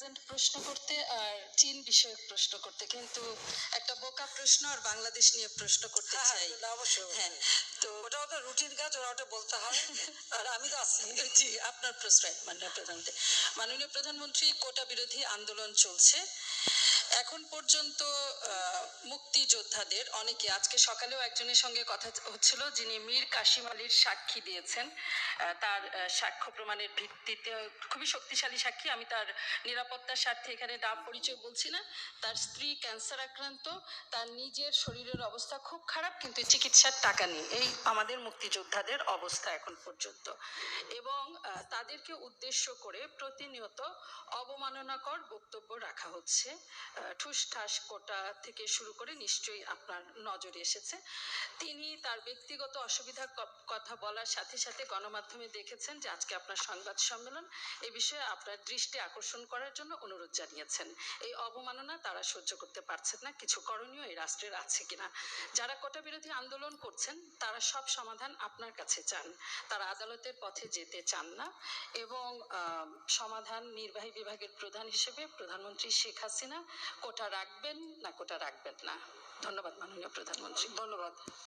Present প্রশ্ন করতে আর চীন বিষয়ক প্রশ্ন করতে, কিন্তু একটা বোকা প্রশ্ন আর বাংলাদেশ নিয়ে প্রশ্ন করতে চাই। অবশ্যই। হ্যাঁ, তো ওটা ওটা রুটিন কাজ, ওটা বলতে হয়। আর আমি তো আছি। জি, আপনার প্রশ্রয় মাননীয় প্রধানমন্ত্রী। মাননীয় প্রধানমন্ত্রী, কোটা বিরোধী আন্দোলন চলছে এখন পর্যন্ত। মুক্তিযোদ্ধাদের অনেকে, আজকে সকালেও একজনের সঙ্গে কথা হচ্ছিল যিনি মীর কাসিম আলীর সাক্ষী দিয়েছেন, তার সাক্ষ্য প্রমাণের ভিত্তিতে খুবই শক্তিশালী সাক্ষী। আমি তার নিরাপত্তার স্বার্থে এখানে নাম পরিচয় বলছি না। তার স্ত্রী ক্যান্সার আক্রান্ত, তার নিজের শরীরের অবস্থা খুব খারাপ, কিন্তু চিকিৎসার টাকা নেই। এই আমাদের মুক্তিযোদ্ধাদের অবস্থা এখন পর্যন্ত। এবং তাদেরকে উদ্দেশ্য করে প্রতিনিয়ত অবমাননাকর বক্তব্য রাখা হচ্ছে। ঠুসঠাস কোটা থেকে শুরু করে নিশ্চয়ই আপনার নজরে এসেছে। তিনি তার ব্যক্তিগত অসুবিধার কথা বলার সাথে সাথে গণমাধ্যমে দেখেছেন যে আজকে আপনার সংবাদ সম্মেলন এ বিষয়ে আপনার দৃষ্টি আকর্ষণ করার জন্য অনুরোধ জানিয়েছেন। এই অবমাননা তারা সহ্য করতে পারছেন না। কিছু করণীয় এই রাষ্ট্রের আছে কিনা? যারা কোটা বিরোধী আন্দোলন করছেন তারা সব সমাধান আপনার কাছে চান, তারা আদালতের পথে যেতে চান না। এবং সমাধান নির্বাহী বিভাগের প্রধান হিসেবে প্রধানমন্ত্রী শেখ হাসিনা কোটা রাখবেন না কোটা রাখবেন না। ধন্যবাদ মাননীয় প্রধানমন্ত্রী। ধন্যবাদ।